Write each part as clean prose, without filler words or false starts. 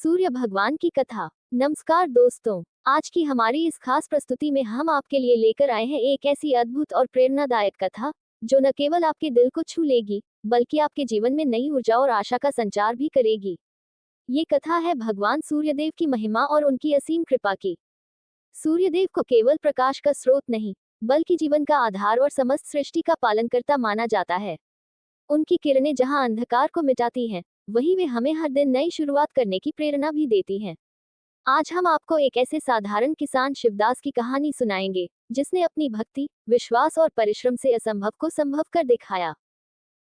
सूर्य भगवान की कथा। नमस्कार दोस्तों, आज की हमारी इस खास प्रस्तुति में हम आपके लिए लेकर आए हैं एक ऐसी अद्भुत और प्रेरणादायक कथा जो न केवल आपके दिल को छू लेगी बल्कि आपके जीवन में नई ऊर्जा और आशा का संचार भी करेगी। ये कथा है भगवान सूर्यदेव की महिमा और उनकी असीम कृपा की। सूर्यदेव को केवल प्रकाश का स्रोत नहीं बल्कि जीवन का आधार और समस्त सृष्टि का पालनकर्ता माना जाता है। उनकी किरणें जहां अंधकार को मिटाती हैं, वहीं वे हमें हर दिन नई शुरुआत करने की प्रेरणा भी देती हैं। आज हम आपको एक ऐसे साधारण किसान शिवदास की कहानी सुनाएंगे जिसने अपनी भक्ति, विश्वास और परिश्रम से असंभव को संभव कर दिखाया।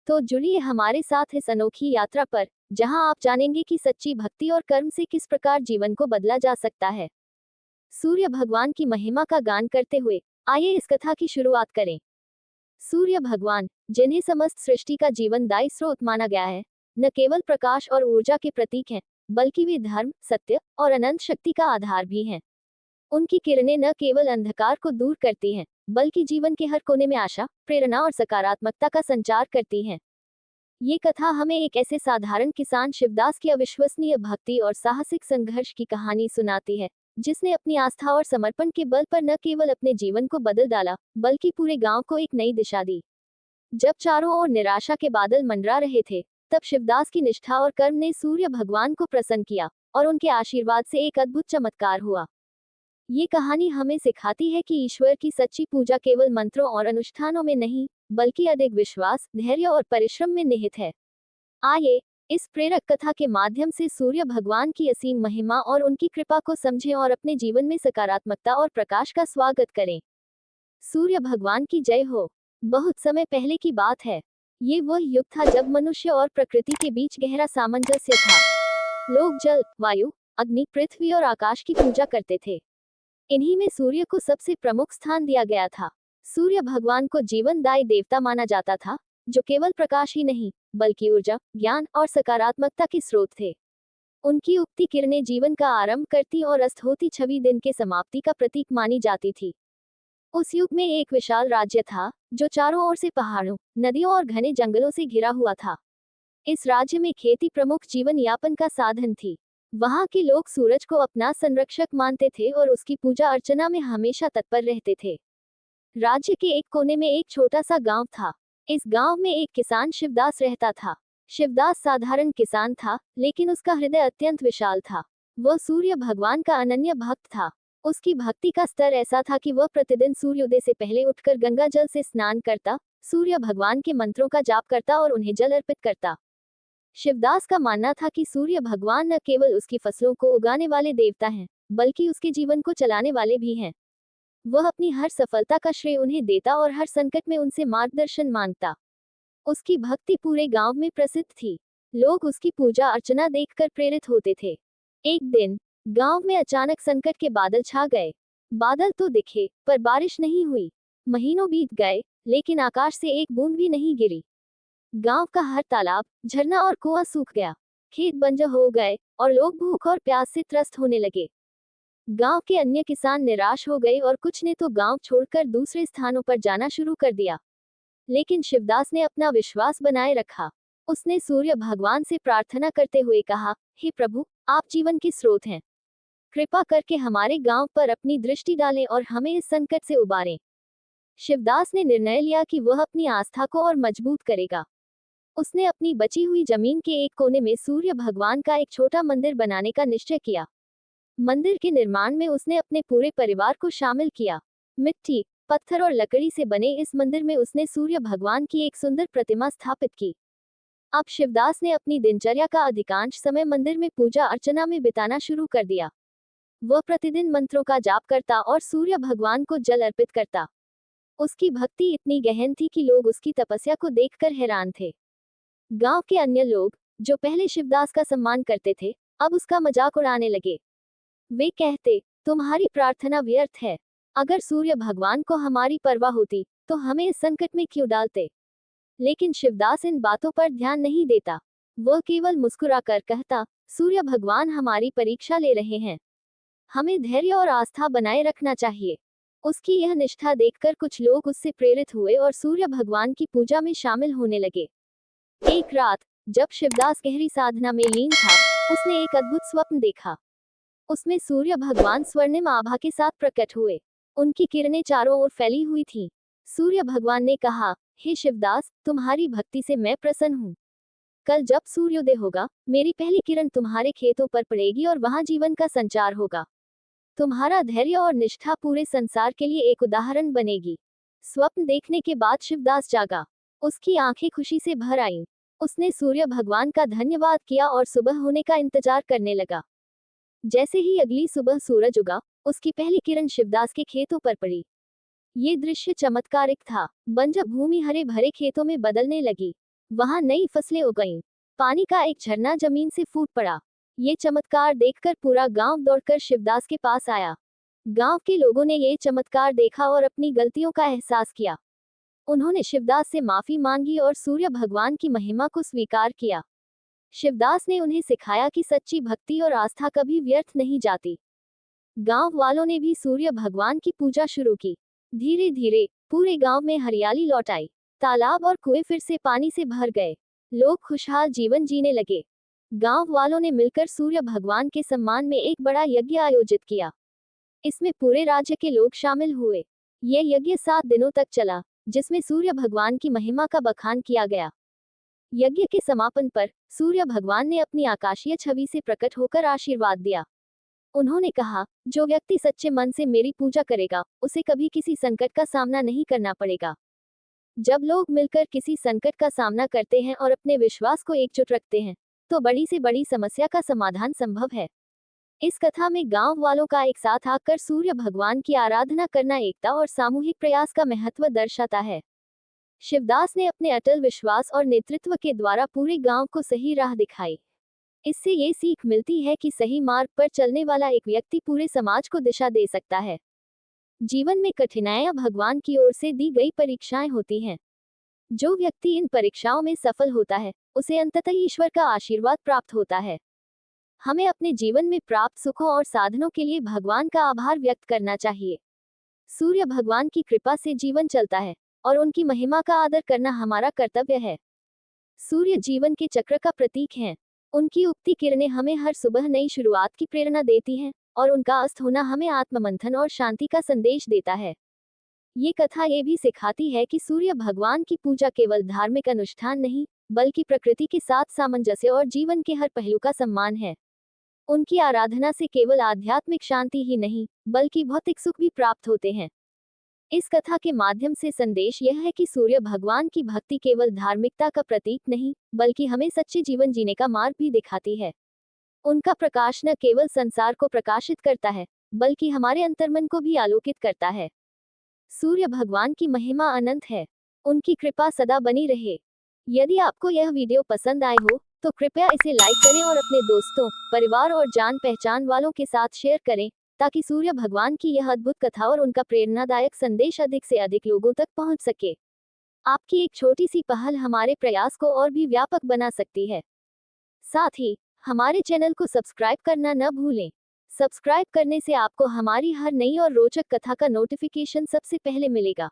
तो जुड़िए हमारे साथ इस अनोखी यात्रा पर, जहां आप जानेंगे कि सच्ची भक्ति और कर्म से किस प्रकार जीवन को बदला जा सकता है। सूर्य भगवान की महिमा का गान करते हुए आइए इस कथा की शुरुआत करें। सूर्य भगवान, जिन्हें समस्त सृष्टि का जीवनदायी स्रोत माना गया है, न केवल प्रकाश और ऊर्जा के प्रतीक हैं, बल्कि वे धर्म, सत्य और अनंत शक्ति का आधार भी हैं। उनकी किरणें न केवल अंधकार को दूर करती हैं, बल्कि जीवन के हर कोने में आशा, प्रेरणा और सकारात्मकता का संचार करती हैं। ये कथा हमें एक ऐसे साधारण किसान शिवदास की अविश्वसनीय भक्ति और साहसिक संघर्ष की कहानी सुनाती है, जिसने अपनी आस्था और समर्पण के बल पर न केवल अपने जीवन को बदल डाला, बल्कि पूरे गांव को एक नई दिशा दी। जब चारों ओर निराशा के बादल मंडरा रहे थे, तब शिवदास की निष्ठा और कर्म ने सूर्य भगवान को प्रसन्न किया और उनके आशीर्वाद से एक अद्भुत चमत्कार हुआ। ये कहानी हमें सिखाती है कि ईश्वर की सच्ची पूजा केवल मंत्रों और अनुष्ठानों में नहीं, बल्कि अधिक विश्वास, धैर्य और परिश्रम में निहित है। आइए इस प्रेरक कथा के माध्यम से सूर्य भगवान की असीम महिमा और उनकी कृपा को समझें और अपने जीवन में सकारात्मकता और प्रकाश का स्वागत करें। सूर्य भगवान की जय हो। बहुत समय पहले की बात है। ये वह युग था जब मनुष्य और प्रकृति के बीच गहरा सामंजस्य था। लोग जल, वायु, अग्नि, पृथ्वी और आकाश की पूजा करते थे। इन्हीं में सूर्य को सबसे प्रमुख स्थान दिया गया था। सूर्य भगवान को जीवनदायी देवता माना जाता था, जो केवल प्रकाश ही नहीं, बल्कि ऊर्जा, ज्ञान और सकारात्मकता के स्रोत थे। उनकी उगती किरणें जीवन का आरंभ करती और अस्त होती छवि दिन के समाप्ति का प्रतीक मानी जाती थी। उस युग में एक विशाल राज्य था, जो चारों ओर से पहाड़ों, नदियों और घने जंगलों से घिरा हुआ था। इस राज्य में खेती प्रमुख जीवन यापन का साधन थी। वहां के लोग सूरज को अपना संरक्षक मानते थे और उसकी पूजा अर्चना में हमेशा तत्पर रहते थे। राज्य के एक कोने में एक छोटा सा गांव था। इस गांव में एक किसान शिवदास रहता था। शिवदास साधारण किसान था, लेकिन उसका हृदय अत्यंत विशाल था। वह सूर्य भगवान का अनन्य भक्त था। उसकी भक्ति का स्तर ऐसा था कि वह प्रतिदिन सूर्योदय से पहले उठकर गंगा जल से स्नान करता, सूर्य भगवान के मंत्रों का जाप करता और उन्हें जल अर्पित करता। शिवदास का मानना था कि सूर्य भगवान न केवल उसकी फसलों को उगाने वाले देवता हैं, बल्कि उसके जीवन को चलाने वाले भी हैं। वह अपनी हर सफलता का श्रेय उन्हें देता और हर संकट में उनसे मार्गदर्शन मांगता। उसकी भक्ति पूरे गांव में प्रसिद्ध थी। लोग उसकी पूजा अर्चना देखकर प्रेरित होते थे। एक दिन गांव में अचानक संकट के बादल छा गए। बादल तो दिखे, पर बारिश नहीं हुई। महीनों बीत गए, लेकिन आकाश से एक बूंद भी नहीं गिरी। गांव का हर तालाब, झरना और कुआं सूख गया। खेत बंजर हो गए और लोग भूख और प्यास से त्रस्त होने लगे। गांव के अन्य किसान निराश हो गए और कुछ ने तो गांव छोड़कर दूसरे स्थानों पर जाना शुरू कर दिया। लेकिन शिवदास ने अपना विश्वास बनाए रखा। उसने सूर्य भगवान से प्रार्थना करते हुए कहा, हे प्रभु, आप जीवन के स्रोत हैं। कृपा करके हमारे गांव पर अपनी दृष्टि डालें और हमें इस संकट से उबारें। शिवदास ने निर्णय लिया कि वह अपनी आस्था को और मजबूत करेगा। उसने अपनी बची हुई जमीन के एक कोने में सूर्य भगवान का एक छोटा मंदिर बनाने का निश्चय किया। मंदिर के निर्माण में उसने अपने पूरे परिवार को शामिल किया। मिट्टी, पत्थर और लकड़ी से बने इस मंदिर में उसने सूर्य भगवान की एक सुंदर प्रतिमा स्थापित की। अब शिवदास ने अपनी दिनचर्या का अधिकांश समय मंदिर में पूजा अर्चना में बिताना शुरू कर दिया। वह प्रतिदिन मंत्रों का जाप करता और सूर्य भगवान को जल अर्पित करता। उसकी भक्ति इतनी गहन थी कि लोग उसकी तपस्या को देखकर हैरान थे। गांव के अन्य लोग, जो पहले शिवदास का सम्मान करते थे, अब उसका मजाक उड़ाने लगे। वे कहते, तुम्हारी प्रार्थना व्यर्थ है। अगर सूर्य भगवान को हमारी परवाह होती, तो हमें इस संकट में क्यों डालते। लेकिन शिवदास इन बातों पर ध्यान नहीं देता। वह केवल मुस्कुराकर कहता, सूर्य भगवान हमारी परीक्षा ले रहे हैं। हमें धैर्य और आस्था बनाए रखना चाहिए। उसकी यह निष्ठा देखकर कुछ लोग उससे प्रेरित हुए और सूर्य भगवान की पूजा में शामिल होने लगे। एक रात, जब शिवदास गहरी साधना में लीन था, उसने एक अद्भुत स्वप्न देखा। उसमें सूर्य भगवान स्वर्णिम आभा के साथ प्रकट हुए। उनकी किरणें चारों ओर फैली हुई थीं। सूर्य भगवान ने कहा, हे शिवदास, तुम्हारी भक्ति से मैं प्रसन्न हूँ। कल जब सूर्योदय होगा, मेरी पहली किरण तुम्हारे खेतों पर पड़ेगी और वहां जीवन का संचार होगा। तुम्हारा धैर्य और निष्ठा पूरे संसार के लिए एक उदाहरण बनेगी। स्वप्न देखने के बाद शिवदास जागा। उसकी आंखें खुशी से भर आईं। उसने सूर्य भगवान का धन्यवाद किया और सुबह होने का इंतजार करने लगा। जैसे ही अगली सुबह सूरज उगा, उसकी पहली किरण शिवदास के खेतों पर पड़ी। ये दृश्य चमत्कारिक था। बंजर भूमि हरे भरे खेतों में बदलने लगी। वहां नई फसलें उगईं। पानी का एक झरना जमीन से फूट पड़ा। ये चमत्कार देखकर पूरा गांव दौड़कर शिवदास के पास आया। गांव के लोगों ने ये चमत्कार देखा और अपनी गलतियों का एहसास किया। उन्होंने शिवदास से माफी मांगी और सूर्य भगवान की महिमा को स्वीकार किया। शिवदास ने उन्हें सिखाया कि सच्ची भक्ति और आस्था कभी व्यर्थ नहीं जाती। गांव वालों ने भी सूर्य भगवान की पूजा शुरू की। धीरे धीरे पूरे गांव में हरियाली लौट आई। तालाब और कुएं फिर से पानी से भर गए। लोग खुशहाल जीवन जीने लगे। गांव वालों ने मिलकर सूर्य भगवान के सम्मान में एक बड़ा यज्ञ आयोजित किया। इसमें पूरे राज्य के लोग शामिल हुए। यह यज्ञ 7 दिनों तक चला, जिसमें सूर्य भगवान की महिमा का बखान किया गया। यज्ञ के समापन पर सूर्य भगवान ने अपनी आकाशीय छवि से प्रकट होकर आशीर्वाद दिया। उन्होंने कहा, जो व्यक्ति सच्चे मन से मेरी पूजा करेगा, उसे कभी किसी संकट का सामना नहीं करना पड़ेगा। जब लोग मिलकर किसी संकट का सामना करते हैं और अपने विश्वास को एकजुट रखते हैं, तो बड़ी से बड़ी समस्या का समाधान संभव है। इस कथा में गांव वालों का एक साथ आकर सूर्य भगवान की आराधना करना एकता और सामूहिक प्रयास का महत्व दर्शाता है। शिवदास ने अपने अटल विश्वास और नेतृत्व के द्वारा पूरे गांव को सही राह दिखाई। इससे ये सीख मिलती है कि सही मार्ग पर चलने वाला एक व्यक्ति पूरे समाज को दिशा दे सकता है। जीवन में कठिनाइयां भगवान की ओर से दी गई परीक्षाएं होती हैं। जो व्यक्ति इन परीक्षाओं में सफल होता है, उसे अंततः ईश्वर का आशीर्वाद प्राप्त होता है। हमें अपने जीवन में प्राप्त सुखों और साधनों के लिए भगवान का आभार व्यक्त करना चाहिए। सूर्य भगवान की कृपा से जीवन चलता है और उनकी महिमा का आदर करना हमारा कर्तव्य है। सूर्य जीवन के चक्र का प्रतीक हैं। उनकी उगती किरणें हमें हर सुबह नई शुरुआत की प्रेरणा देती हैं और उनका अस्त होना हमें आत्ममंथन और शांति का संदेश देता है। ये कथा ये भी सिखाती है कि सूर्य भगवान की पूजा केवल धार्मिक अनुष्ठान नहीं, बल्कि प्रकृति के साथ सामंजस्य और जीवन के हर पहलू का सम्मान है। उनकी आराधना से केवल आध्यात्मिक शांति ही नहीं, बल्कि भौतिक सुख भी प्राप्त होते हैं। इस कथा के माध्यम से संदेश यह है कि सूर्य भगवान की भक्ति केवल धार्मिकता का प्रतीक नहीं, बल्कि हमें सच्चे जीवन जीने का मार्ग भी दिखाती है। उनका प्रकाश न केवल संसार को प्रकाशित करता है, बल्कि हमारे अंतर्मन को भी आलोकित करता है। सूर्य भगवान की महिमा अनंत है। उनकी कृपा सदा बनी रहे। यदि आपको यह वीडियो पसंद आए हो, तो कृपया इसे लाइक करें और अपने दोस्तों, परिवार और जान पहचान वालों के साथ शेयर करें, ताकि सूर्य भगवान की यह अद्भुत कथा और उनका प्रेरणादायक संदेश अधिक से अधिक लोगों तक पहुंच सके। आपकी एक छोटी सी पहल हमारे प्रयास को और भी व्यापक बना सकती है। साथ ही हमारे चैनल को सब्सक्राइब करना न भूलें। सब्सक्राइब करने से आपको हमारी हर नई और रोचक कथा का नोटिफिकेशन सबसे पहले मिलेगा।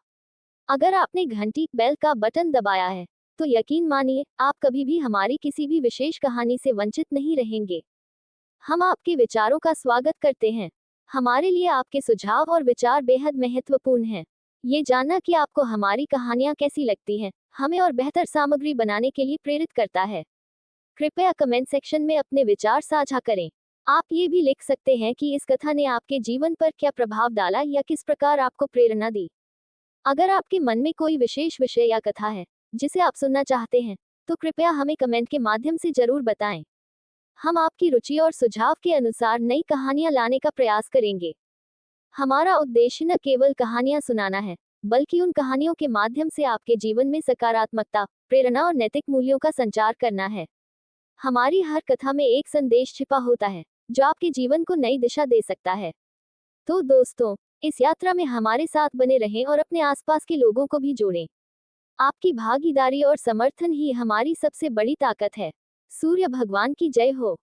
अगर आपने घंटी बेल का बटन दबाया है, तो यकीन मानिए, आप कभी भी हमारी किसी भी विशेष कहानी से वंचित नहीं रहेंगे। हम आपके विचारों का स्वागत करते हैं। हमारे लिए आपके सुझाव और विचार बेहद महत्वपूर्ण हैं। ये जानना कि आपको हमारी कहानियाँ कैसी लगती हैं, हमें और बेहतर सामग्री बनाने के लिए प्रेरित करता है। कृपया कमेंट सेक्शन में अपने विचार साझा करें। आप ये भी लिख सकते हैं कि इस कथा ने आपके जीवन पर क्या प्रभाव डाला या किस प्रकार आपको प्रेरणा दी। अगर आपके मन में कोई विशेष विषय या कथा है जिसे आप सुनना चाहते हैं, तो कृपया हमें कमेंट के माध्यम से जरूर बताएं। हम आपकी रुचि और सुझाव के अनुसार नई कहानियां लाने का प्रयास करेंगे। हमारा उद्देश्य न केवल कहानियां सुनाना है, बल्कि उन कहानियों के माध्यम से आपके जीवन में सकारात्मकता, प्रेरणा और नैतिक मूल्यों का संचार करना है। हमारी हर कथा में एक संदेश छिपा होता है, जो आपके जीवन को नई दिशा दे सकता है। तो दोस्तों, इस यात्रा में हमारे साथ बने रहें और अपने आसपास के लोगों को भी जोड़ें। आपकी भागीदारी और समर्थन ही हमारी सबसे बड़ी ताकत है। सूर्य भगवान की जय हो।